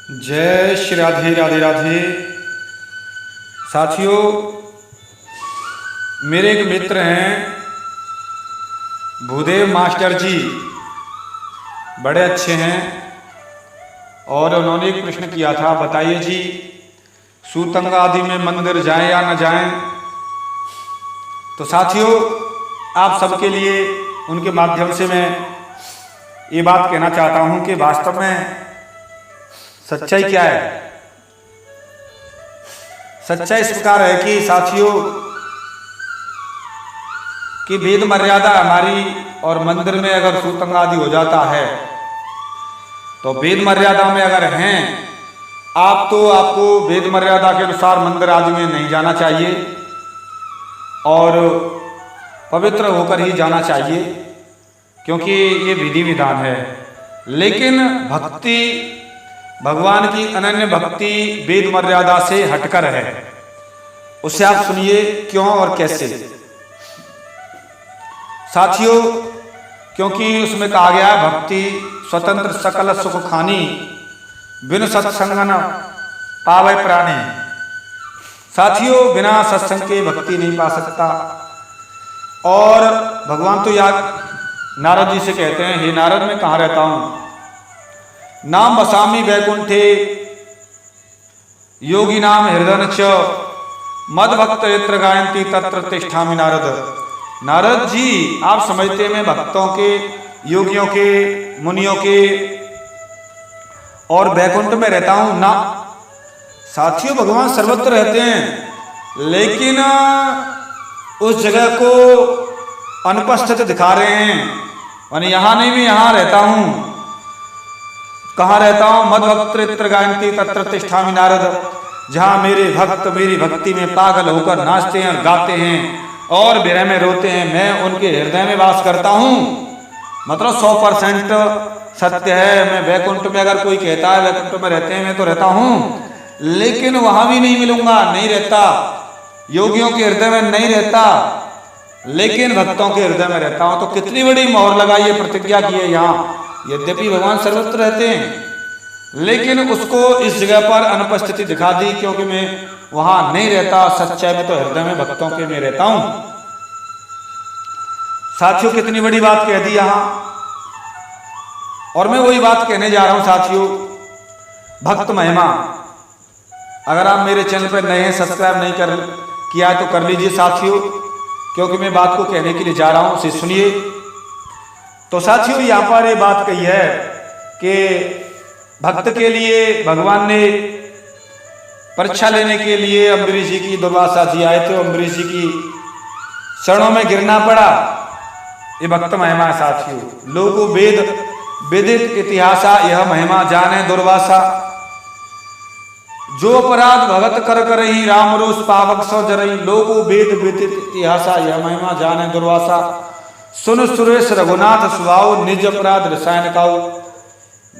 जय श्री राधे राधे राधे। साथियों, मेरे एक मित्र हैं भूदेव मास्टर जी, बड़े अच्छे हैं और उन्होंने एक प्रश्न किया था, बताइए जी सूतंग आदि में मंदिर जाएं या न जाएं। तो साथियों, आप सबके लिए उनके माध्यम से मैं ये बात कहना चाहता हूं कि वास्तव में सच्चाई क्या है। सच्चाई इस प्रकार है कि साथियों कि वेद मर्यादा हमारी और मंदिर में अगर सूतंग आदि हो जाता है तो वेद मर्यादा में अगर हैं आप तो आपको वेद मर्यादा के अनुसार मंदिर आदि में नहीं जाना चाहिए और पवित्र होकर ही जाना चाहिए, क्योंकि ये विधि विधान है। लेकिन भक्ति, भगवान की अनन्य भक्ति वेद मर्यादा से हटकर है। उसे आप सुनिए क्यों और कैसे। साथियों, क्योंकि उसमें कहा गया है भक्ति स्वतंत्र सकल सुख खानी, बिन सत्संग न पावे प्राणी। साथियों, बिना सत्संग के भक्ति नहीं पा सकता। और भगवान तो याद नारद जी से कहते हैं, हे नारद मैं कहाँ रहता हूं, नाम बसामी वैकुंठे योगी नाम हृदय च मद भक्त यत्र गायंती तत्र तिष्ठामि नारद। नारद जी, आप समझते हैं मैं भक्तों के, योगियों के, मुनियों के और वैकुंठ में रहता हूं ना। साथियों, भगवान सर्वत्र रहते हैं, लेकिन उस जगह को अनुपस्थित दिखा रहे हैं। और यहां नहीं, भी यहां रहता हूं। कहाँ रहता हूं? मद भक्त गायंती तत्र तिष्ठामि नारद। जहां मेरे भक्त मेरी भक्ति में पागल होकर नाचते हैं, गाते हैं और विरह में रोते हैं, मैं उनके हृदय में वास करता हूं। मतलब 100% सत्य है। मैं वैकुंठ में, अगर कोई कहता है वैकुंठ में रहते हैं, मैं तो रहता हूं, लेकिन वहां भी नहीं मिलूंगा, नहीं रहता। योगियों के हृदय में नहीं रहता, लेकिन भक्तों के हृदय में रहता हूं। तो कितनी बड़ी मोहर लगाई है, प्रतिज्ञा की है यहाँ। यद्यपि भगवान सर्वत्र रहते हैं, लेकिन उसको इस जगह पर अनुपस्थिति दिखा दी, क्योंकि मैं वहां नहीं रहता। सच्चाई में तो हृदय में भक्तों के में रहता हूं। साथियों, कितनी बड़ी बात कह दी यहां। और मैं वही बात कहने जा रहा हूं साथियों, भक्त महिमा। अगर आप मेरे चैनल पर नए हैं, सब्सक्राइब नहीं किया है तो कर लीजिए साथियों, क्योंकि मैं बात को कहने के लिए जा रहा हूं, उसे सुनिए। तो साथियों, यहां पर ये बात कही है कि भक्त के लिए भगवान ने परीक्षा लेने के लिए अम्बरीश जी की, दुर्वासा जी आए थे, अम्बरीश जी की चरणों में गिरना पड़ा। ये भक्त महिमा है साथियों। लोगो वेद विदित इतिहासा यह महिमा जाने दुर्वासा। जो अपराध भगत कर करही राम रोष पावक सौ जरही। लोगो वेद विदित इतिहासा यह महिमा जाने दुर्वासा। सुन सुरेश रघुनाथ सुभाव निज अपराध रसायन काऊ।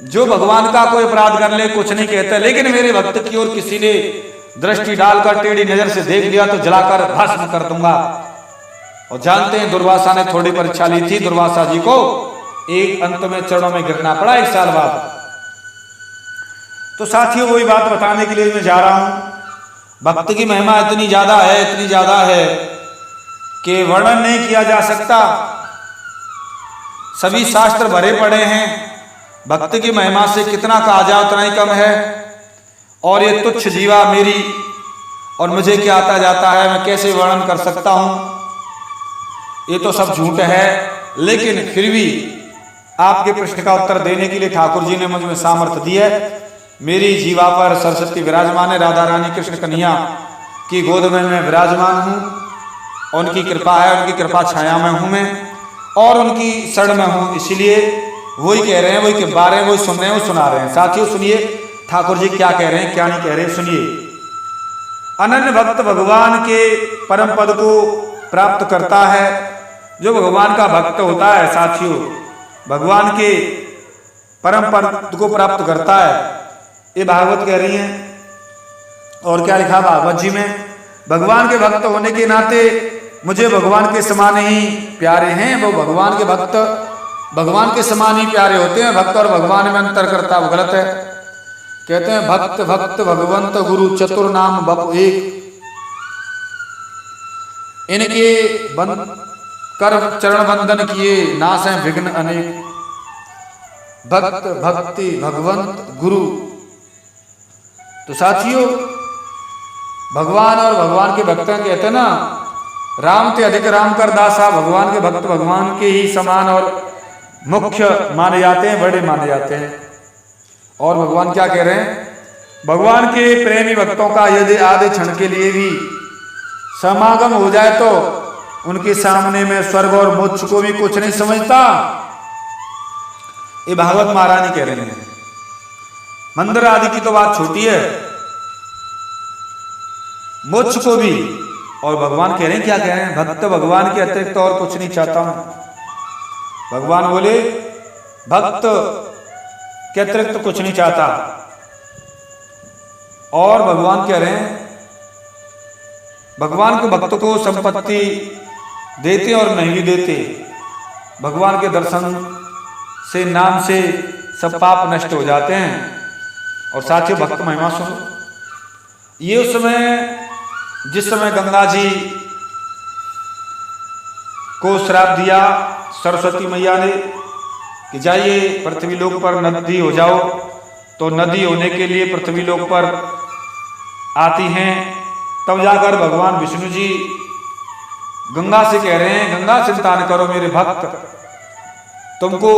जो भगवान का कोई अपराध कर ले कुछ नहीं कहते, लेकिन मेरे भक्त की ओर किसी ने दृष्टि डालकर टेढ़ी नजर से देख लिया तो जलाकर भस्म कर दूंगा। और जानते हैं दुर्वासा ने थोड़ी परीक्षा ली थी, दुर्वासा जी को एक अंत में चरणों में गिरना पड़ा 1 साल बाद। तो साथियों, वही बात बताने के लिए मैं जा रहा हूं। भक्त की महिमा इतनी ज्यादा है, इतनी ज्यादा है कि वर्णन नहीं किया जा सकता। सभी शास्त्र भरे पड़े हैं। भक्त की महिमा से कितना कहा जाए उतना ही कम है। और ये तुच्छ जीवा मेरी, और मुझे क्या आता जाता है, मैं कैसे वर्णन कर सकता हूं। ये तो सब झूठ है, लेकिन फिर भी आपके प्रश्न का उत्तर देने के लिए ठाकुर जी ने मुझ में सामर्थ्य दी है। मेरी जीवा पर सरस्वती विराजमान है, राधा रानी कृष्ण कन्हैया की गोद में मैं विराजमान हूँ। उनकी कृपा है, उनकी कृपा छाया में हूँ मैं, और उनकी शरण में हूँ। इसलिए वही कह रहे हैं, वही के बारे में वही सुन रहे हैं, वो सुना रहे हैं। साथियों सुनिए ठाकुर जी क्या कह रहे हैं, क्या नहीं कह रहे हैं, सुनिए। अनन्य भक्त भगवान के परम पद को प्राप्त करता है। जो भगवान का भक्त होता है साथियों, भगवान के परम पद को प्राप्त करता है। ये भागवत कह रही हैं। और क्या लिखा भागवत जी में, भगवान के भक्त होने के नाते मुझे भगवान के समान ही प्यारे हैं। वो भगवान के भक्त भगवान के समान ही प्यारे होते हैं। भक्त और भगवान में अंतर करता वो गलत है। कहते हैं भक्त भक्त भगवंत गुरु चतुर नाम बप एक, इनके कर चरण बंधन किए नाश हैं विघ्न अनेक। भक्त भक्ति भगवंत गुरु। तो साथियों, भगवान और भगवान के भक्त कहते हैं ना, राम ते अधिक राम कर दासा। भगवान के भक्त भगवान के ही समान और मुख्य माने जाते हैं, बड़े माने जाते हैं। और भगवान क्या कह रहे हैं? भगवान के प्रेमी भक्तों का यदि आधे क्षण के लिए भी समागम हो जाए तो उनके सामने में स्वर्ग और मोक्ष को भी कुछ नहीं समझता। ये भागवत महारानी कह रहे हैं। मंदिर आदि की तो बात छोटी है, मोक्ष को भी। और भगवान कह रहे हैं, क्या कह रहे हैं? भक्त भगवान के अतिरिक्त और कुछ नहीं चाहता हूं। भगवान बोले भक्त के अतिरिक्त कुछ नहीं चाहता। और भगवान कह रहे हैं, भगवान के भक्त को संपत्ति देते और नहीं भी देते। भगवान के दर्शन से, नाम से सब पाप नष्ट हो जाते हैं। और साथियों, भक्त महिमा सुनो। ये उस समय, जिस समय गंगा जी को श्राप दिया सरस्वती मैया ने कि जाइए पृथ्वी लोक पर नदी हो जाओ, तो नदी होने के लिए पृथ्वी लोक पर आती हैं। तब जाकर भगवान विष्णु जी गंगा से कह रहे हैं, गंगा चिंता न करो मेरे भक्त, तुमको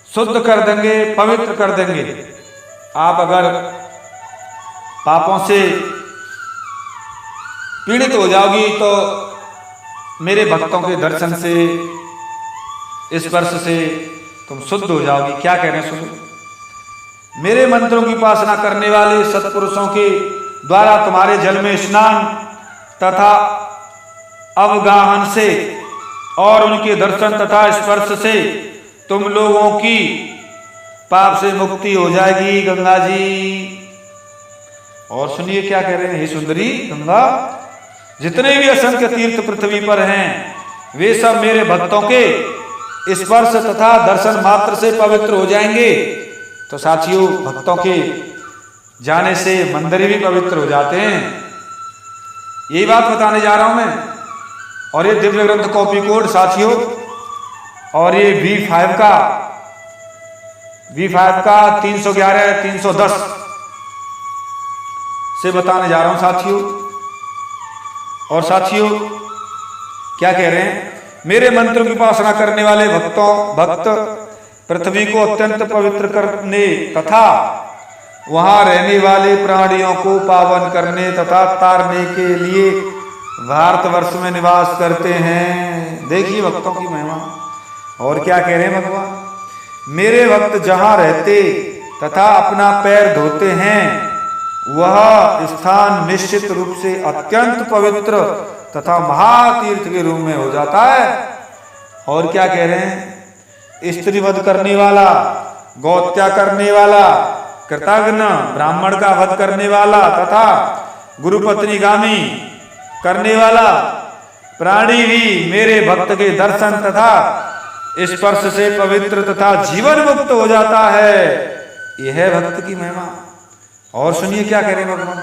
शुद्ध कर देंगे, पवित्र कर देंगे। आप अगर पापों से पीड़ित हो जाओगी तो मेरे भक्तों के दर्शन से, स्पर्श से तुम शुद्ध हो जाओगी। क्या कह रहे हैं सुनो। मेरे मंत्रों की उपासना करने वाले सत्पुरुषों के द्वारा तुम्हारे जल में स्नान तथा अवगाहन से और उनके दर्शन तथा स्पर्श से तुम लोगों की पाप से मुक्ति हो जाएगी गंगा जी। और सुनिए क्या कह रहे हैं। हे सुंदरी गंगा, जितने भी असंख्य तीर्थ पृथ्वी पर हैं वे सब मेरे भक्तों के स्पर्श तथा दर्शन मात्र से पवित्र हो जाएंगे। तो साथियों, भक्तों के जाने से मंदिर भी पवित्र हो जाते हैं। यही बात बताने जा रहा हूं मैं। और ये दिव्य ग्रंथ कॉपी कोड साथियों, और ये V5 का 311 310 से बताने जा रहा हूं साथियों। और साथियों क्या कह रहे हैं। मेरे मंत्र की उपासना करने वाले भक्त पृथ्वी को अत्यंत पवित्र करने तथा वहां रहने वाले प्राणियों को पावन करने तथा तारने के लिए भारतवर्ष में निवास करते हैं। देखिए भक्तों की महिमा। और क्या कह रहे हैं भगवान। मेरे भक्त जहां रहते तथा अपना पैर धोते हैं वह स्थान निश्चित रूप से अत्यंत पवित्र तथा महातीर्थ के रूप में हो जाता है। और क्या कह रहे हैं। स्त्री वध करने वाला, गौहत्या करने वाला, कृतघ्न ब्राह्मण का वध करने वाला तथा गुरुपत्नीगामी करने वाला प्राणी भी मेरे भक्त के दर्शन तथा स्पर्श से पवित्र तथा जीवन मुक्त हो जाता है। यह है भक्त की महिमा। और सुनिए क्या कह रहे हैं भगवान।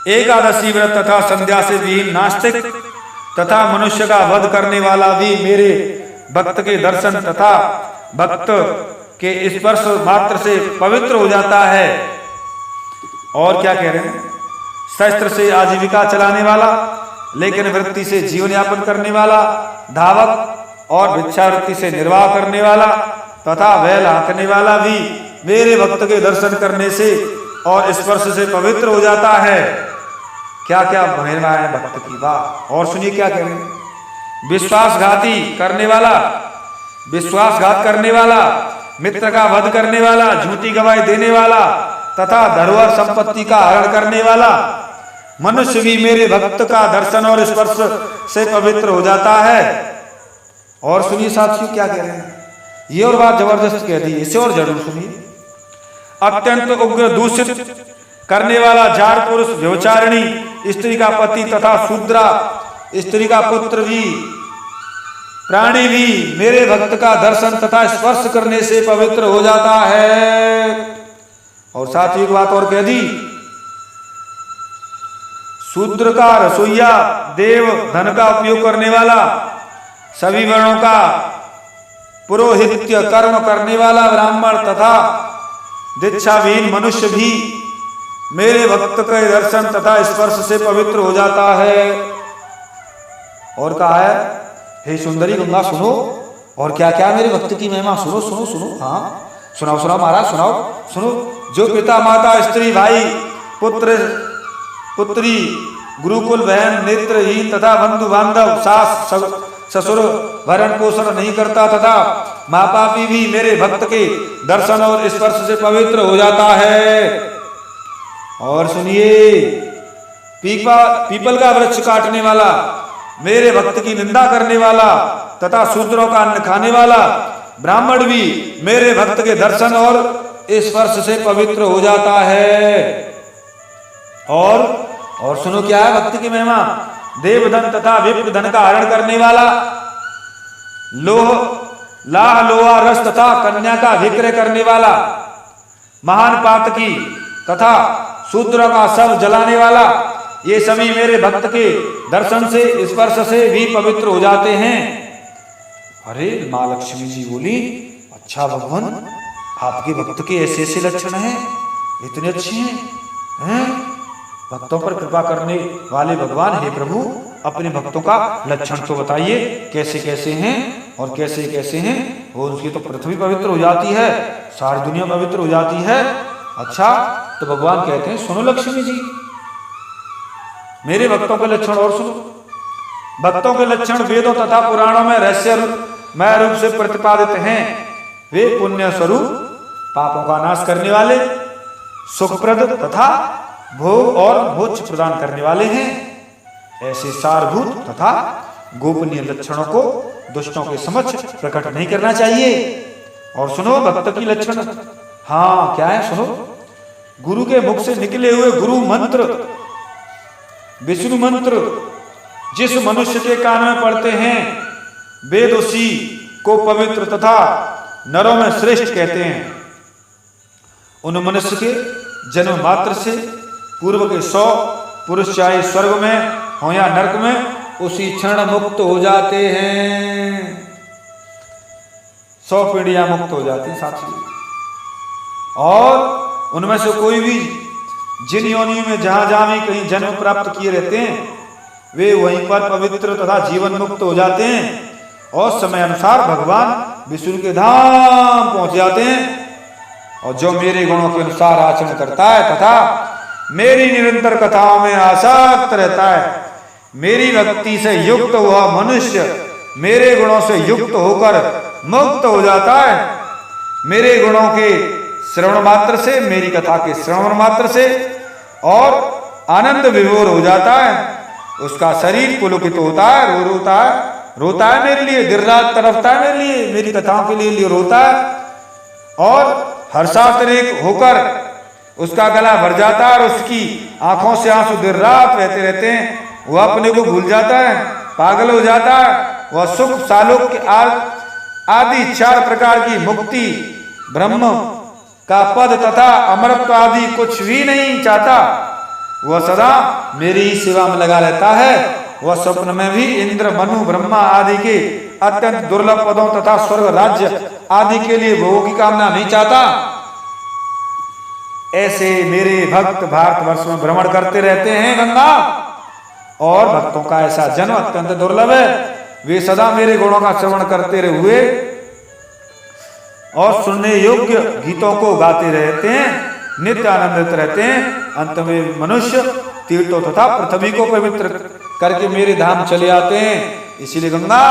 एकादशी व्रत तथा संध्या से विहीन नास्तिक तथा मनुष्य का वध करने वाला भी मेरे भक्त के दर्शन तथा भक्त के स्पर्श मात्र से पवित्र हो जाता है। और क्या कह रहे हैं। शस्त्र से आजीविका चलाने वाला, लेकिन वृत्ति से जीवन यापन करने वाला, धावक और भिक्षावृत्ति से निर्वाह करने वाला तथा बैल हाँकने वाला भी मेरे भक्त के दर्शन करने से और स्पर्श से पवित्र हो जाता है। क्या क्या महिमा है भक्त की, वाह। और सुनिए क्या कह रहे हैं। विश्वासघाती करने वाला, विश्वासघात करने वाला, मित्र का वध करने वाला, झूठी गवाही देने वाला तथा धरोहर संपत्ति का हरण करने वाला मनुष्य भी मेरे भक्त का दर्शन और स्पर्श से पवित्र हो जाता है। और सुनिए साथियों क्या कह रहे हैं। ये और बात जबरदस्त कह दी, इसे और जरूर सुनिए। अत्यंत उग्र दूषित करने वाला जार पुरुष, व्यभिचारिणी स्त्री का पति तथा शूद्रा स्त्री का पुत्र भी प्राणी भी मेरे भक्त का दर्शन तथा स्पर्श करने से पवित्र हो जाता है। और साथ ही एक बात और कह दी, शूद्र का रसोइया, देव धन का उपयोग करने वाला, सभी वर्णों का पुरोहित्य कर्म करने वाला ब्राह्मण तथा दीक्षाविहीन मनुष्य भी मेरे भक्त के दर्शन तथा स्पर्श से पवित्र हो जाता है। और कहा है, हे सुंदरी गंगा सुनो, और क्या क्या मेरे भक्त की महिमा सुनो सुनो सुनो। हाँ सुनाओ सुनाओ महाराज सुनाओ सुनो। जो पिता माता स्त्री भाई पुत्र पुत्री गुरुकुल बहन नेत्रहीन तथा बंधु बांधव सास ससुर भरण पोषण नहीं करता तथा माँ पापी भी मेरे भक्त के दर्शन और स्पर्श से पवित्र हो जाता है। और सुनिए, पीपल का वृक्ष काटने वाला, मेरे भक्त की निंदा करने वाला तथा शूद्रों का अन्न खाने वाला ब्राह्मण भी मेरे भक्त के दर्शन और स्पर्श से पवित्र हो जाता है। और सुनो क्या है भक्त की महिमा, देवधन तथा विप्र धन का हरण करने वाला, लाह लोहा रस तथा कन्या का विक्रय करने वाला, महान पातकी तथा शूद्र का सब जलाने वाला, ये सभी मेरे भक्त के दर्शन से स्पर्श से भी पवित्र हो जाते हैं। अरे माँ लक्ष्मी जी बोली, अच्छा भगवान, आपके भक्त के ऐसे ऐसे लक्षण हैं, इतने अच्छे हैं? भक्तों पर कृपा करने वाले भगवान, हे प्रभु अपने भक्तों का लक्षण तो बताइए, कैसे कैसे हैं और कैसे कैसे हैं। वो उसकी तो पृथ्वी पवित्र हो जाती है, सारी दुनिया पवित्र हो जाती है। अच्छा, तो भगवान कहते हैं, सुनो लक्ष्मी जी, मेरे भक्तों के लक्षण और सुनो। भक्तों के लक्षण वेदों तथा पुराणों में रहस्यमय रूप से प्रतिपादित हैं। वे पुण्य स्वरूप, पापों का नाश करने वाले, सुखप्रद तथा भोग और मोक्ष प्रदान करने वाले हैं। ऐसे सारभूत तथा गोपनीय लक्षणों को दुष्टों के समक्ष प्रकट नहीं करना चाहिए। और सुनो भक्त की लक्षण, हाँ क्या है सुनो। गुरु के मुख से निकले हुए गुरु मंत्र, विष्णु मंत्र जिस मनुष्य के कान में पड़ते हैं, वेद उसी को पवित्र तथा नरों में श्रेष्ठ कहते हैं। उन मनुष्य के जन्म मात्र से पूर्व के 100 पुरुष चाहे स्वर्ग में हो या नरक में, उसी क्षण मुक्त हो जाते हैं। 100 पीढ़ियां मुक्त हो जाती हैं साथी। और उनमें से कोई भी जिन योनियों में जहां जहां भी कहीं जन्म प्राप्त किए रहते हैं, वे वहीं पर पवित्र तथा जीवन मुक्त हो जाते हैं और समय अनुसार भगवान विष्णु के धाम पहुंच जाते हैं। और जो मेरे गुणों के अनुसार आचरण करता है तथा मेरी निरंतर कथाओं में आसक्त रहता है, मेरी भक्ति से युक्त हुआ मनुष्य मेरे गुणों से युक्त होकर मुक्त हो जाता है। मेरे गुणों के श्रवण मात्र से, मेरी कथा के श्रवण मात्र से और आनंद विभोर हो जाता है। उसका शरीर पुलकित होता है, रोता है मेरे लिए, दिन रात तड़पता है मेरे लिए, मेरी कथाओं के लिए रोता है। और हर्षातिरेक होकर उसका गला भर जाता है और उसकी आंखों से आंसू दिन रात बहते रहते हैं। वह अपने को भूल जाता है, पागल हो जाता है। वह सुख, सालोक आदि 4 प्रकार की मुक्ति, ब्रह्म का पद तथा अमरत्व आदि कुछ भी नहीं चाहता। वह सदा मेरी ही सेवा में लगा रहता है। वह स्वप्न में भी इंद्र, मनु, ब्रह्मा आदि के अत्यंत दुर्लभ पदों तथा स्वर्ग राज्य आदि के लिए भोग की कामना नहीं चाहता। ऐसे मेरे भक्त भारतवर्ष में भ्रमण करते रहते हैं गंगा, और भक्तों का ऐसा जन्म अत्यंत दुर्लभ है। वे सदा मेरे गुणों का श्रवण करते हुए और सुनने योग्य गीतों को गाते रहते हैं, नित्य आनंदित रहते हैं। अंत में मनुष्य तीर्थों तथा पृथ्वी को पवित्र करके मेरे धाम चले आते हैं। इसीलिए गंगा,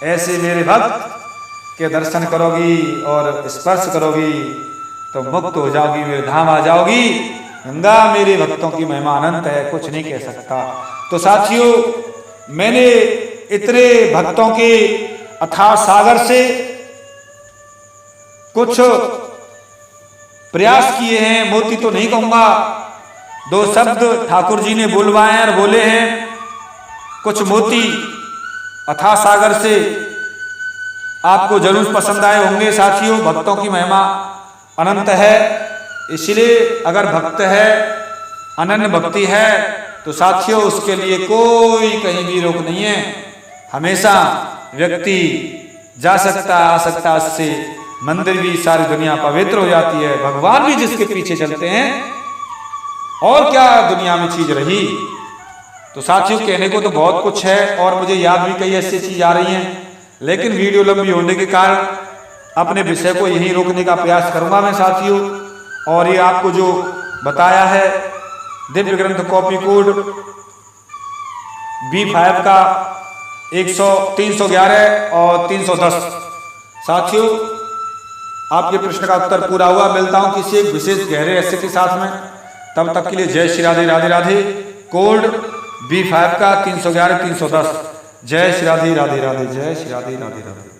ऐसे मेरे भक्त के दर्शन करोगी और स्पर्श करोगी तो मुक्त हो जाओगी, मेरे धाम आ जाओगी। गंगा, मेरे भक्तों की महिमा अनंत है, कुछ नहीं कह सकता। तो साथियों, मैंने इतने भक्तों के अथाह सागर से कुछ प्रयास किए हैं, मोती तो नहीं कहूंगा, 2 शब्द ठाकुर जी ने बुलवाए और बोले हैं। कुछ मोती अथाह सागर से आपको जरूर पसंद आए होंगे साथियों। भक्तों की महिमा अनंत है, इसलिए अगर भक्त है, अनन्य भक्ति है, तो साथियों उसके लिए कोई कहीं भी रोक नहीं है। हमेशा व्यक्ति जा सकता आ सकता, उससे मंदिर भी सारी दुनिया पवित्र हो जाती है, भगवान भी जिसके पीछे चलते हैं, और क्या दुनिया में चीज रही। तो साथियों कहने को तो बहुत कुछ है और मुझे याद भी कई ऐसी चीज आ रही हैं, लेकिन वीडियो लंबी होने के कारण अपने विषय को यहीं रोकने का प्रयास करूंगा मैं साथियों। और ये आपको जो बताया है दिव्य ग्रंथ कॉपी कोड B5 का 311 और 310। साथियों आपके प्रश्न का उत्तर पूरा हुआ। मिलता हूं किसी एक विशेष गहरे रहस्य के साथ में, तब तक के लिए जय श्री राधे राधे राधे। कोड B5 का 311 310। जय श्री राधे राधे राधे, जय श्री राधे राधे राधे।